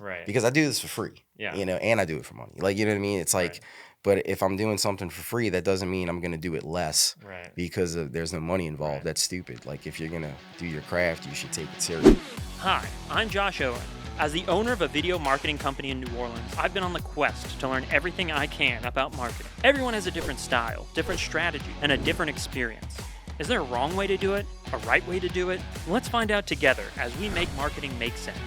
Right. Because I do this for free. Yeah. And I do it for money. Like, you know what I mean? It's like, but if I'm doing something for free, that doesn't mean I'm going to do it less because there's no money involved. Right. That's stupid. Like, if you're going to do your craft, you should take it serious. Hi, I'm Josh Owen. As the owner of a video marketing company in New Orleans, I've been on the quest to learn everything I can about marketing. Everyone has a different style, different strategy, and a different experience. Is there a wrong way to do it? A right way to do it? Let's find out together as we make marketing make sense.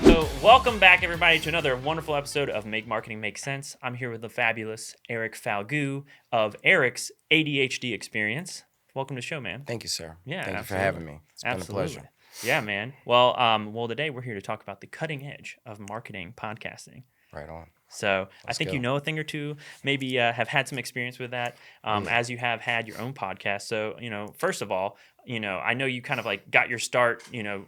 So, welcome back, everybody, to another wonderful episode of Make Marketing Make Sense. I'm here with the fabulous Eric Falgout of Eric's ADHD Experience. Welcome to the show, man. Thank you, sir. Yeah, Thank absolutely. you for having me. It's been a pleasure. Yeah, man. Well, today we're here to talk about the cutting edge of marketing podcasting. Right on. So I think you know a thing or two, maybe have had some experience with that as you have had your own podcast. So, first of all, I know you kind of like got your start,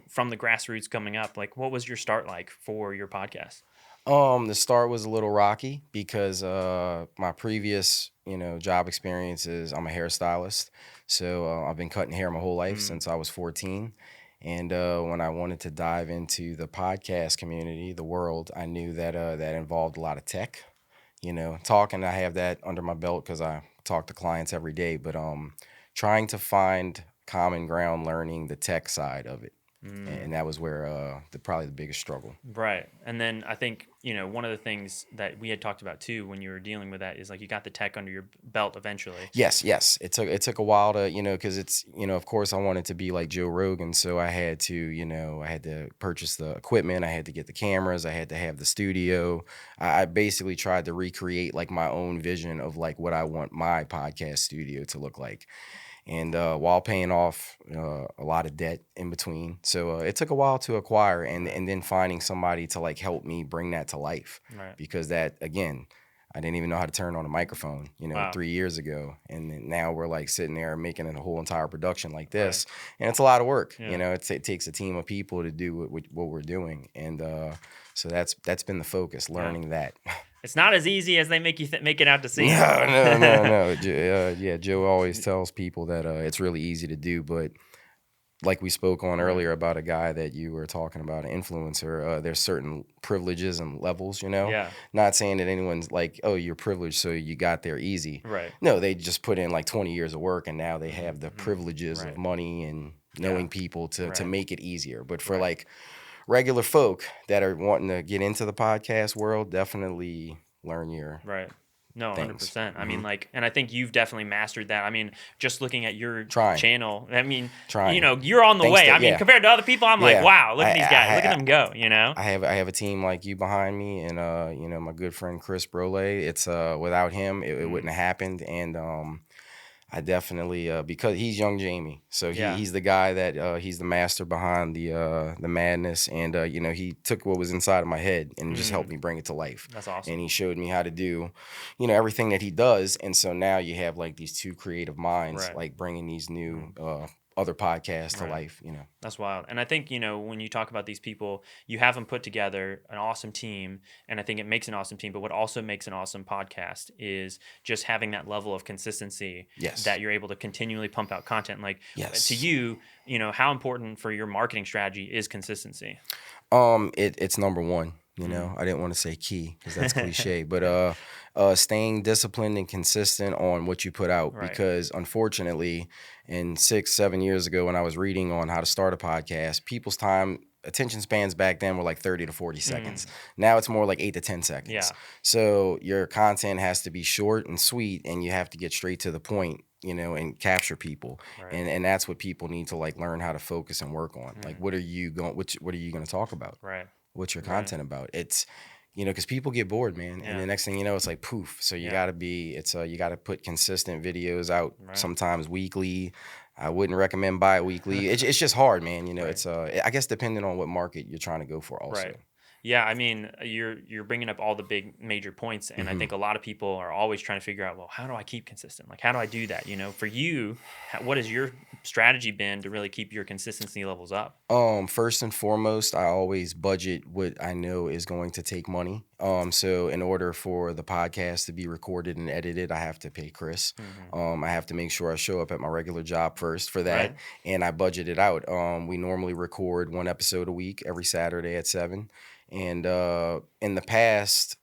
from the grassroots coming up. Like, what was your start like for your podcast? The start was a little rocky because my previous, job experiences, I'm a hairstylist. So I've been cutting hair my whole life since I was 14. And when I wanted to dive into the podcast community, the world, I knew that that involved a lot of tech. Talking, I have that under my belt because I talk to clients every day. But trying to find common ground, learning the tech side of it. And that was where probably the biggest struggle. Right. And then I think, one of the things that we had talked about too when you were dealing with that is like you got the tech under your belt eventually. Yes. It took a while to, because it's, of course I wanted to be like Joe Rogan. So I had to purchase the equipment. I had to get the cameras. I had to have the studio. I basically tried to recreate like my own vision of like what I want my podcast studio to look like. And while paying off a lot of debt in between. So it took a while to acquire and then finding somebody to like help me bring that to life. Right. Because that, again, I didn't even know how to turn on a microphone, 3 years ago. And then now we're like sitting there making a whole entire production like this. Right. And it's a lot of work. Yeah. It takes a team of people to do what we're doing. And so that's been the focus, learning that. It's not as easy as they make you make it out to see. No. Joe always tells people that it's really easy to do, but like we spoke on earlier about a guy that you were talking about, an influencer, there's certain privileges and levels, Yeah. Not saying that anyone's like, oh, you're privileged, so you got there easy. Right. No, they just put in like 20 years of work, and now they have the privileges of money and knowing people to make it easier. But for like regular folk that are wanting to get into the podcast world, definitely learn your No, things. 100%. I mean, and I think you've definitely mastered that. I mean, just looking at your Trying. channel, I mean, Trying. You're on the Thanks way. to- I mean, yeah. compared to other people, I'm like, Yeah. wow, look at these guys. Look at them go, I have a team like you behind me, and my good friend Chris Brole. It's without him, it wouldn't have happened. And I definitely because he's young Jamie, so he's the guy that he's the master behind the madness, and he took what was inside of my head and just helped me bring it to life. That's awesome. And he showed me how to do, everything that he does, and so now you have like these two creative minds, like bringing these new other podcasts to life. That's wild. And I think, when you talk about these people, you have them put together an awesome team, and I think it makes an awesome team. But what also makes an awesome podcast is just having that level of consistency that you're able to continually pump out content. Like to you, how important for your marketing strategy is consistency? It's number one. I didn't want to say key because that's cliche, but staying disciplined and consistent on what you put out. Because unfortunately, 6-7 years ago when I was reading on how to start a podcast, people's attention spans back then were like 30 to 40 seconds. Now it's more like 8 to 10 seconds. Yeah. So your content has to be short and sweet, and you have to get straight to the point, and capture people. And that's what people need to like learn how to focus and work on. Like, what are you going to talk about? Right. What's your content about? It's, because people get bored, man. And the next thing you know, it's like poof. So you got to you got to put consistent videos out, sometimes weekly. I wouldn't recommend bi-weekly. It's just hard, man. It's I guess depending on what market you're trying to go for also. Right. Yeah, I mean, you're bringing up all the big major points, and I Hmm. think a lot of people are always trying to figure out, well, how do I keep consistent? Like, how do I do that? For you, what has your strategy been to really keep your consistency levels up? First and foremost, I always budget what I know is going to take money. So in order for the podcast to be recorded and edited, I have to pay Chris. Hmm. I have to make sure I show up at my regular job first for that, Right. and I budget it out. We normally record one episode a week every Saturday at 7. And in the past,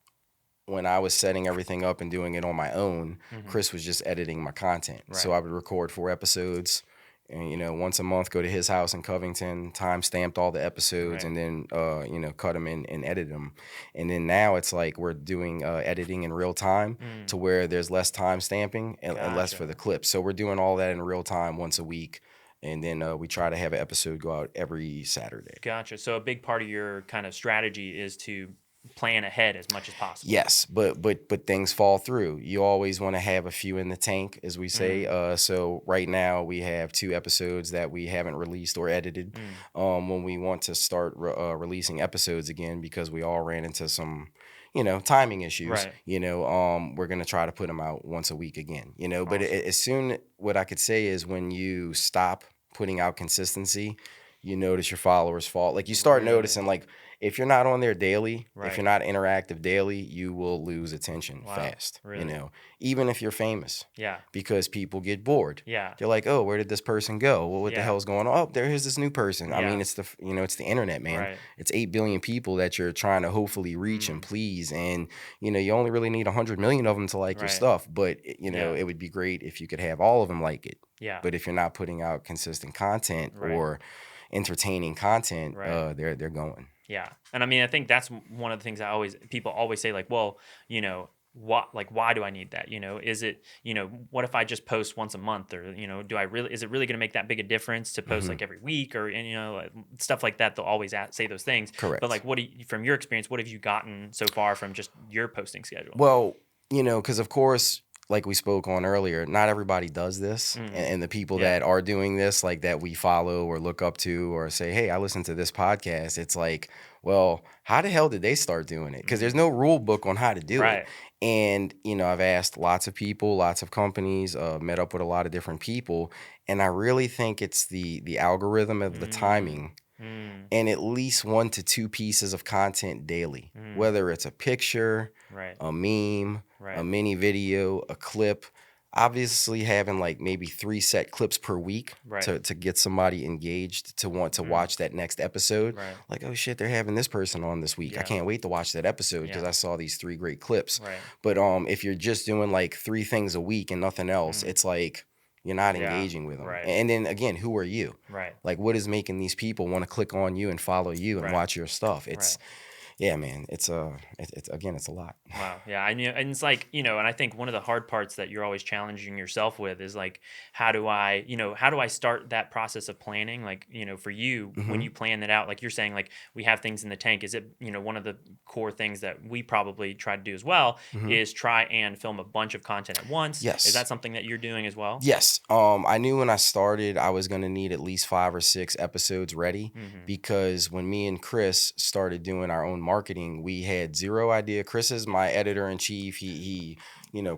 when I was setting everything up and doing it on my own, Hmm. Chris was just editing my content. So Right. I would record 4 episodes, and once a month, go to his house in Covington, time stamped all the episodes, Right. and then cut them in and edit them. And then now it's like we're doing editing in real time, Mm, to where there's less time stamping and less for the gotcha. clips. So we're doing all that in real time once a week, and then we try to have an episode go out every Saturday. Gotcha. So a big part of your kind of strategy is to plan ahead as much as possible. Yes, but things fall through. You always want to have a few in the tank, as we say. Mm, So right now we have 2 episodes that we haven't released or edited. mm, When we want to start releasing episodes again, because we all ran into some, timing issues. right. We're gonna try to put them out once a week again. But Awesome. as soon, what I could say is, when you stop putting out consistency, you notice your followers fall. Like, you start Really? noticing, like, if you're not on there daily, if you're Right. not interactive daily, you will lose attention Wow. fast, Really? even if you're famous, Yeah. because people get bored. Yeah. They're like, "Oh, where did this person go? Well, what the Yeah. hell's going on? Oh, there's this new person." I mean, Yeah. it's the internet, man. Right. It's 8 billion people that you're trying to hopefully reach and Mm, please. And, you only really need 100 million of them to like your right. stuff. But, Yeah. it would be great if you could have all of them like it. Yeah. But if you're not putting out consistent content Right. or entertaining content, Right. they're going. Yeah. And I mean, I think that's one of the things people always say, like, well, why do I need that? Is it, what if I just post once a month, or, is it really going to make that big a difference to post Hmm. like every week, or, and, like, stuff like that? They'll always say those things. But Correct. like, from your experience, what have you gotten so far from just your posting schedule? Well, because of course, like we spoke on earlier, not everybody does this. And, Hmm. and the people Yeah. that are doing this, like, that we follow or look up to or say, "Hey, I listened to this podcast," it's like, well, how the hell did they start doing it? Because there's Mm. no rule book on how to do it. Right. And, I've asked lots of people, lots of companies, met up with a lot of different people. And I really think it's the algorithm of the Mm. timing, Mm. and at least 1 to 2 pieces of content daily, Mm. whether it's a picture, Right. a meme, a Right. mini video, a clip. Obviously, having like maybe 3 set clips per week Right. to get somebody engaged to want to Mm. watch that next episode. Right. Like, oh shit, they're having this person on this week. I Yeah. can't wait to watch that episode because Yeah. I saw these 3 great clips. Right. But if you're just doing like 3 things a week and nothing else, Mm. it's like you're not Yeah. engaging with them. Right. And then again, who are you? Right. Like, what is making these people want to click on you and follow you and Right. watch your stuff? Right. Yeah, man. It's again, it's a lot. Wow. Yeah. I knew, and it's like, and I think one of the hard parts that you're always challenging yourself with is like, how do I start that process of planning? Like, for you, when Hmm. you plan that out, like you're saying, like, we have things in the tank. Is it, one of the core things that we probably try to do as well Hmm. is try and film a bunch of content at once? Is Yes. that something that you're doing as well? Yes. I knew when I started I was gonna need at least 5 or 6 episodes ready, Mm-hmm. because when me and Chris started doing our own marketing, we had zero idea. Chris is my editor in chief. He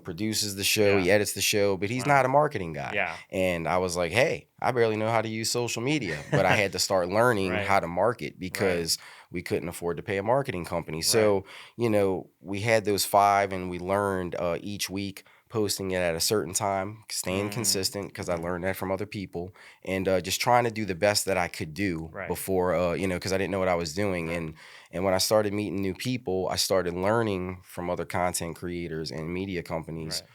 produces the show, Yeah. he edits the show, but he's Wow. not a marketing guy. Yeah. And I was like, hey, I barely know how to use social media, but I had to start learning Right. how to market Right. because we couldn't afford to pay a marketing company. Right. So, we had those 5, and we learned each week posting it at a certain time, staying Mm. consistent, because I Mm. learned that from other people, and just trying to do the best that I could do Right. before, because I didn't know what I was doing. Right. And when I started meeting new people, I started learning from other content creators and media companies. Right.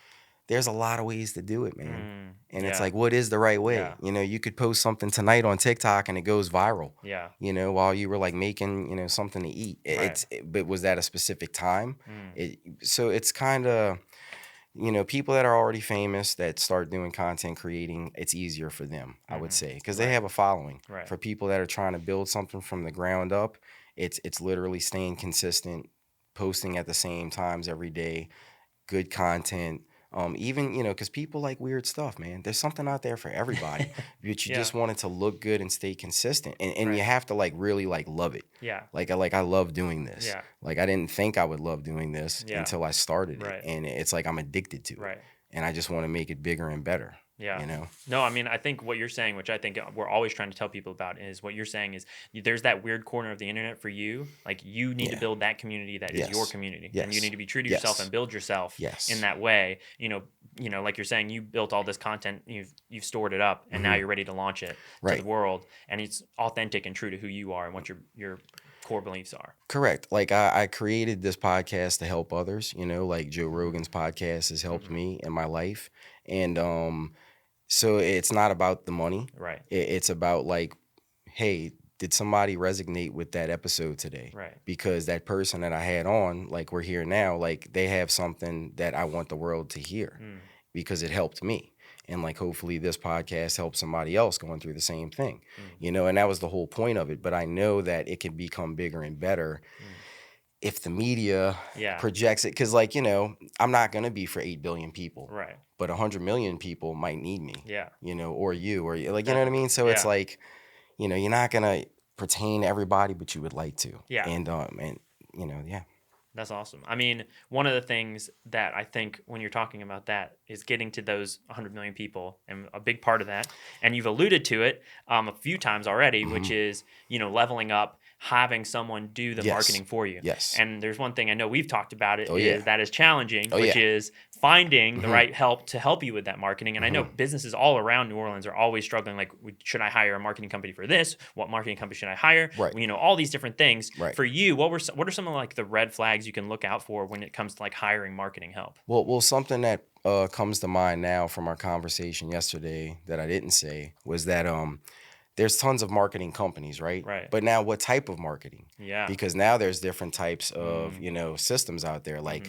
There's a lot of ways to do it, man. Mm. And it's Yeah. like, what is the right way? Yeah. You could post something tonight on TikTok and it goes viral, Yeah. while you were like making, something to eat. Right. But was that a specific time? Mm. So it's kind of, people that are already famous that start doing content creating, it's easier for them, I would Mhm. say, because they Right. have a following. Right. For people that are trying to build something from the ground up, it's literally staying consistent, posting at the same times every day, good content, Even, because people like weird stuff, man. There's something out there for everybody. But you Yeah. just want it to look good and stay consistent. And you Right. have to like really like love it. Yeah. I love doing this. Yeah. Like I didn't think I would love doing this Yeah. until I started it. Right. And it's like I'm addicted to it. Right. And I just want to make it bigger and better. Yeah. No, I mean, I think what you're saying, which I think we're always trying to tell people about, is what you're saying is there's that weird corner of the internet for you. Like you need to build that community that is your community, and you need to be true to yourself and build yourself in that way. Like you're saying, you built all this content, you've stored it up, and now you're ready to launch it to the world, and it's authentic and true to who you are and what your core beliefs are. Correct. Like I created this podcast to help others, like Joe Rogan's podcast has helped me in my life. And so it's not about the money. Right. It's about like, hey, did somebody resonate with that episode today? Right. Because that person that I had on, like we're here now, like they have something that I want the world to hear because it helped me. And like hopefully this podcast helps somebody else going through the same thing, and that was the whole point of it. But I know that it can become bigger and better if the media projects it. Because like, I'm not going to be for 8 billion people. Right. But 100 million people might need me. Yeah. Or you, or like, you know what I mean? So it's like, you're not going to pertain to everybody, but you would like to. Yeah. And yeah. That's awesome. I mean, one of the things that I think when you're talking about that is getting to those 100 million people, and a big part of that, and you've alluded to it a few times already, which is, leveling up, having someone do the marketing for you. Yes. And there's one thing I know we've talked about it that is challenging, which is finding the right help to help you with that marketing. And I know businesses all around New Orleans are always struggling, like, should I hire a marketing company for this? What marketing company should I hire? Right. All these different things. Right. For you, what are some of like the red flags you can look out for when it comes to like hiring marketing help? Well, something that comes to mind now from our conversation yesterday that I didn't say was that there's tons of marketing companies, right? Right. But now what type of marketing? Yeah. Because now there's different types of, systems out there. Like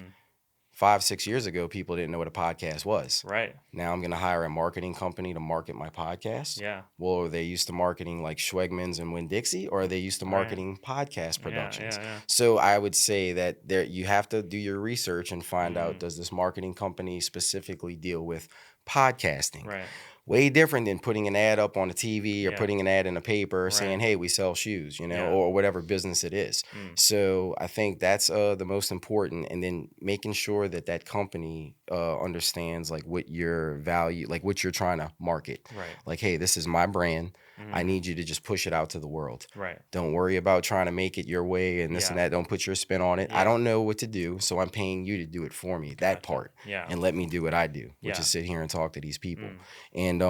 5-6 years ago, people didn't know what a podcast was. Right. Now I'm going to hire a marketing company to market my podcast. Yeah. Well, are they used to marketing like Schwegmans and Winn-Dixie, or are they used to marketing podcast productions? Yeah. So I would say that you have to do your research and find out, does this marketing company specifically deal with podcasting? Right. Way different than putting an ad up on the TV or putting an ad in a paper saying, hey, we sell shoes, or whatever business it is. So I think that's the most important. And then making sure that that company understands like what your value, like what you're trying to market. Right. Like, hey, this is my brand. I need you to just push it out to the world. Right. Don't worry about trying to make it your way and this and that. Don't put your spin on it. I don't know what to do, so I'm paying you to do it for me, that part. Yeah. And let me do what I do, which is sit here and talk to these people. And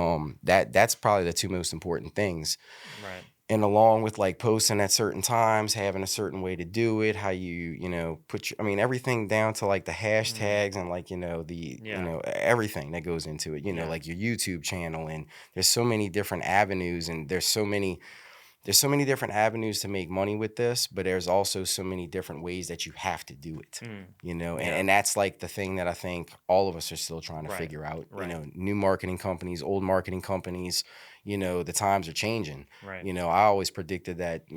that's probably the two most important things. Right. And along with like posting at certain times, having a certain way to do it, how you put everything down to like the hashtags and like everything that goes into it, like your YouTube channel. And there's so many different avenues, and there's so many different avenues to make money with this, but there's also so many different ways that you have to do it, and that's like the thing that I think all of us are still trying to figure out. New marketing companies, old marketing companies, the times are changing. Right. I always predicted that,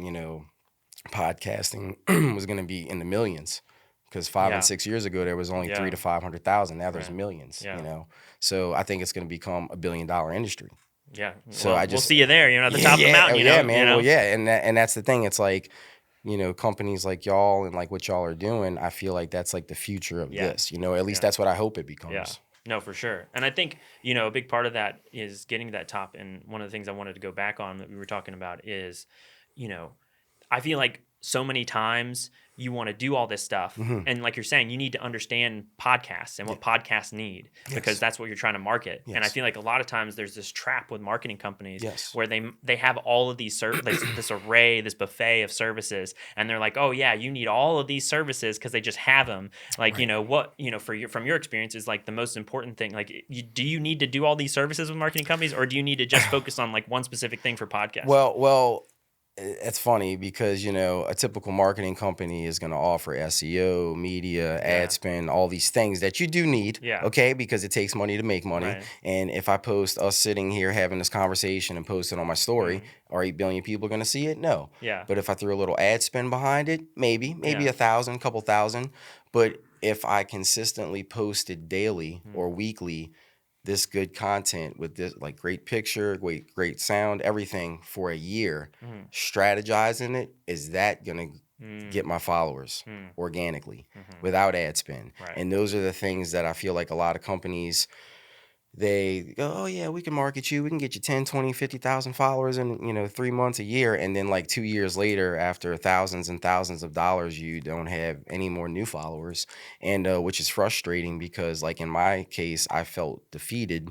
podcasting was going to be in the millions, because 5 and 6 years ago, there was only 300,000 to 500,000. Now there's millions, so I think it's going to become $1 billion industry. Yeah. So we'll see you there, at the top of the mountain, man. Well, and that's the thing. It's like, companies like y'all and like what y'all are doing, I feel like that's like the future of this, at least that's what I hope it becomes. Yeah. No, for sure. And I think, a big part of that is getting to that top. And one of the things I wanted to go back on that we were talking about is, I feel like so many times you want to do all this stuff. And like you're saying, you need to understand podcasts and what podcasts need, because that's what you're trying to market. And I feel like a lot of times there's this trap with marketing companies where they have all of these this array, this buffet of services. And they're like, oh yeah, you need all of these services because they just have them. Like, from your experience is like the most important thing. Like, do you need to do all these services with marketing companies, or do you need to just focus on like one specific thing for podcasts? Well, It's funny because, a typical marketing company is going to offer SEO, media, ad Yeah. spend, all these things that you do need, Yeah. okay, because it takes money to make money. Right. And if I post us sitting here having this conversation and post it on my story, are 8 billion people going to see it? No. Yeah. But if I threw a little ad spend behind it, maybe Yeah. 1,000, couple thousand. But if I consistently posted daily or weekly this good content with this like great picture, great sound, everything for a year, strategizing it, is that gonna get my followers organically without ad spend? Right. And those are the things that I feel like a lot of companies, they go, oh yeah, we can market you, we can get you 10, 20, 50,000 followers in 3 months, a year, and then like 2 years later, after thousands and thousands of dollars, you don't have any more new followers. And which is frustrating because, like, in my case, I felt defeated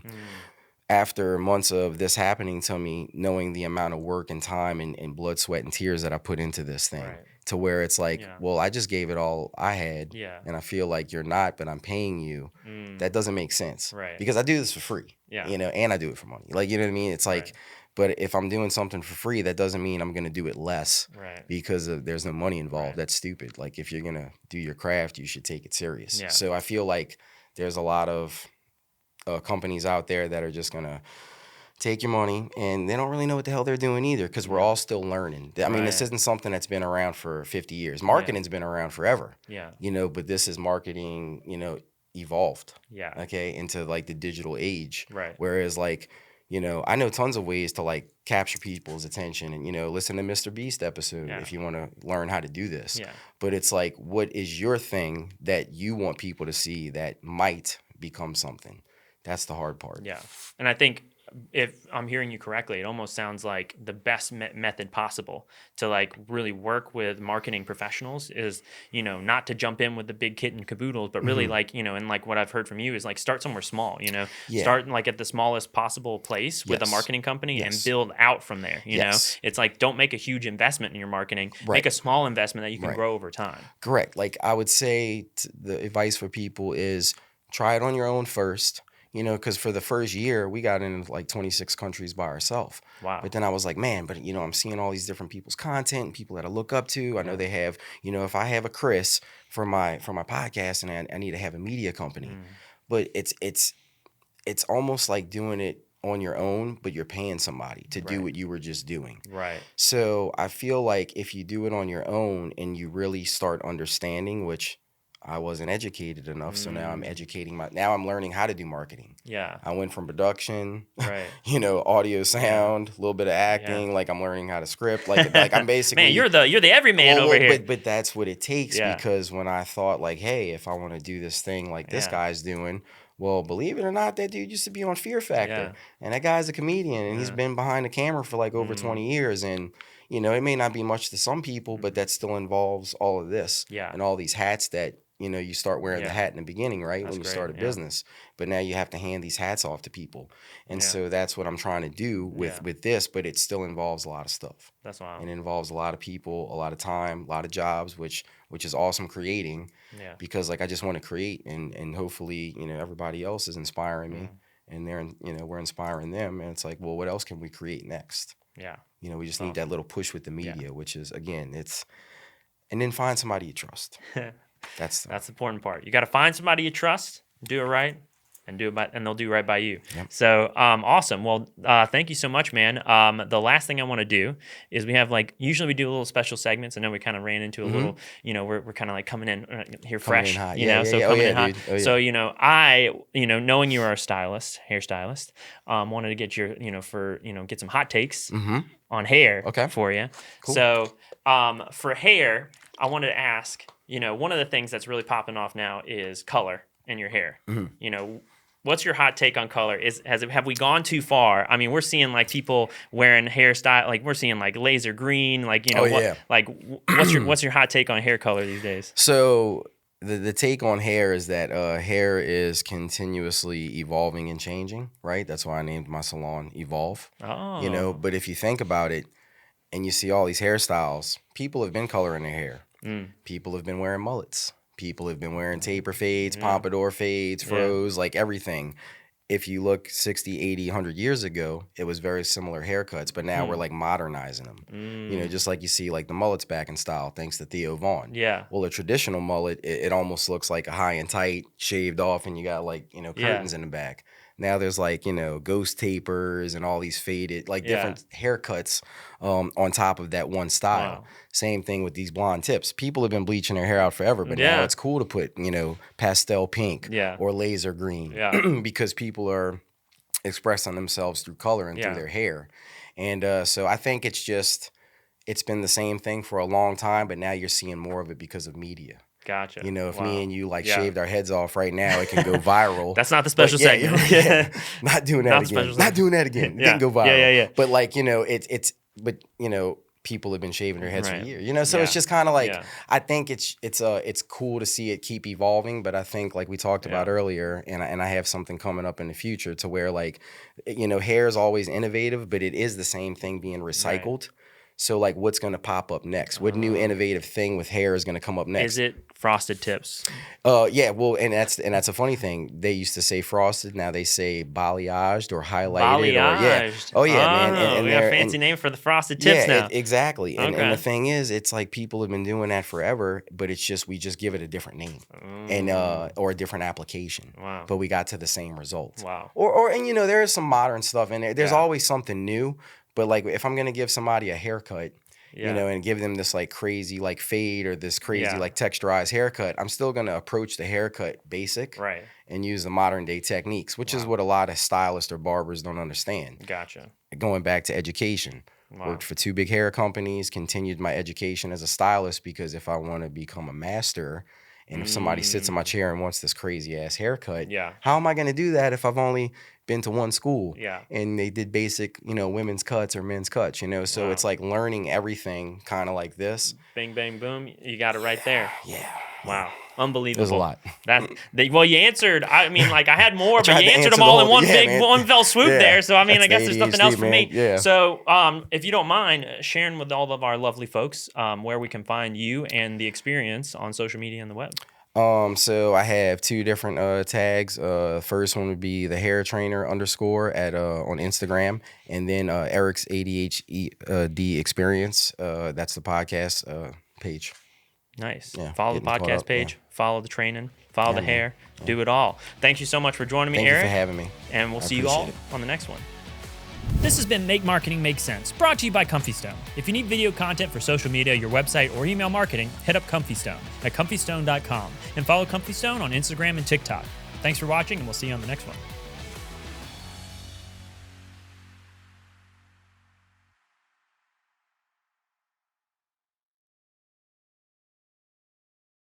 after months of this happening to me, knowing the amount of work and time and blood, sweat, and tears that I put into this thing. Right. To where it's like, Yeah. well, I just gave it all I had, Yeah. and I feel like you're not, but I'm paying you. That doesn't make sense. Right. Because I do this for free. Yeah. And I do it for money. Like, you know what I mean? It's like, Right. but if I'm doing something for free, that doesn't mean I'm going to do it less Right. because there's no money involved. Right. That's stupid. Like, if you're going to do your craft, you should take it serious. Yeah. So I feel like there's a lot of companies out there that are just going to take your money, and they don't really know what the hell they're doing either, because we're all still learning. I mean, this Right. isn't something that's been around for 50 years. Marketing's been around forever. Yeah. But this is marketing, evolved. Yeah. Okay, into like the digital age. Right. Whereas, like, I know tons of ways to like capture people's attention, and listen to Mr. Beast episode if you want to learn how to do this. Yeah. But it's like, what is your thing that you want people to see that might become something? That's the hard part. Yeah. And I think, if I'm hearing you correctly, it almost sounds like the best method possible to like really work with marketing professionals is, not to jump in with the big kit and caboodles, but really like, and like what I've heard from you is like start somewhere small, start like at the smallest possible place with a marketing company and build out from there. You know, it's like, don't make a huge investment in your marketing, make a small investment that you can grow over time. Correct. Like, I would say the advice for people is try it on your own first. Because for the first year, we got into like 26 countries by ourselves. Wow. But then I was like, man, but I'm seeing all these different people's content and people that I look up to. I know they have, if I have a Chris for my podcast, and I need to have a media company. But it's almost like doing it on your own, but you're paying somebody to do what you were just doing. Right. So I feel like if you do it on your own and you really start understanding, which I wasn't educated enough, so now I'm educating now I'm learning how to do marketing. Yeah. I went from production, right, audio, sound, a little bit of acting, like I'm learning how to script, like I'm basically man, you're the everyman over here. But that's what it takes, because when I thought like, hey, if I want to do this thing like this guy's doing, well, believe it or not, that dude used to be on Fear Factor, and that guy's a comedian, and he's been behind the camera for like over 20 years, and it may not be much to some people, but that still involves all of this, and all these hats that you start wearing the hat in the beginning, right? That's when you start a business. But now you have to hand these hats off to people. And so that's what I'm trying to do with this, but it still involves a lot of stuff. That's wild. And it involves a lot of people, a lot of time, a lot of jobs, which is awesome creating. Yeah. Because like I just want to create, and hopefully, everybody else is inspiring me, and they're we're inspiring them, and it's like, well, what else can we create next? Yeah. We just need that little push with the media, which is, again, and then find somebody you trust. That's the important part. You got to find somebody you trust, do it right, and they'll do right by you. Yep. So awesome. Well, thank you so much, man. The last thing I want to do is we have usually we do a little special segments. I know we kind of ran into a little, we're kind of like coming in here fresh, coming in hot. So I knowing you are a hairstylist, wanted to get your get some hot takes on hair for you. Cool. So for hair, I wanted to ask. One of the things that's really popping off now is color in your hair. What's your hot take on color? Have we gone too far? I mean, we're seeing people wearing hairstyle, we're seeing laser green, what's your hot take on hair color these days? So the take on hair is that hair is continuously evolving and changing, right? That's why I named my salon Evolve. Oh. But if you think about it, and you see all these hairstyles, people have been coloring their hair. People have been wearing mullets. People have been wearing taper fades, pompadour fades, froze, everything. if you look 60, 80, 100 years ago, it was very similar haircuts, but now we're like modernizing them. You know, just like you see like the mullets back in style, thanks to Theo Vaughn. Yeah. Well, a traditional mullet, it almost looks like a high and tight, shaved off, and you got like, you know, curtains in the back. Now there's like, you know, ghost tapers and all these faded, like different haircuts on top of that one style. Same thing with these blonde tips. People have been bleaching their hair out forever, but now it's cool to put, you know, pastel pink or laser green because people are expressing themselves through color and through their hair. And so I think it's been the same thing for a long time, but now you're seeing more of it because of media. Gotcha. You know, if me and you like shaved our heads off right now, it can go viral. That's not the special segment. Not doing that again. Not doing that again. It didn't go viral. But like, you know, but you know, people have been shaving their heads for years. You know, so it's just kind of like I think it's cool to see it keep evolving. But I think like we talked about earlier, and I have something coming up in the future to where like, you know, hair is always innovative, but it is the same thing being recycled. So like, what's going to pop up next? What new innovative thing with hair is going to come up next? Is it frosted tips? Yeah. Well, and that's a funny thing. They used to say frosted. Now they say balayaged or highlighted. Balayaged. Man. And we got a fancy name for the frosted tips now. Exactly. And the thing is, it's like people have been doing that forever, but it's just we just give it a different name and or a different application. Wow. But we got to the same result. Wow. And you know, there is some modern stuff in there. There's always something new. But like, if I'm gonna give somebody a haircut, you know, and give them this like crazy like fade or this crazy like texturized haircut, I'm still gonna approach the haircut basic, and use the modern day techniques, which is what a lot of stylists or barbers don't understand. Gotcha. Going back to education, worked for 2 big hair companies, continued my education as a stylist because if I want to become a master. And if somebody sits in my chair and wants this crazy ass haircut, how am I going to do that if I've only been to one school and they did basic, you know, women's cuts or men's cuts, you know? So it's like learning everything kind of like this. Bing, bang, boom. You got it right there. Wow. Unbelievable. There's a lot. Well, you answered. I mean, like I had more, but you answered them all in one fell swoop there. So I mean, I guess there's nothing else for me. Yeah. So if you don't mind sharing with all of our lovely folks where we can find you and the experience on social media and the web. So I have 2 different tags. First one would be the hair trainer _ at on Instagram, and then Eric's ADHD Experience. That's the podcast page. Nice. Yeah, follow the podcast page, follow the training, follow the hair, do it all. Thank you so much for joining me, Eric. Thank you for having me. And we'll see you all on the next one. This has been Make Marketing Make Sense, brought to you by Comfystone. If you need video content for social media, your website, or email marketing, hit up Comfystone at comfystone.com and follow Comfystone on Instagram and TikTok. Thanks for watching, and we'll see you on the next one.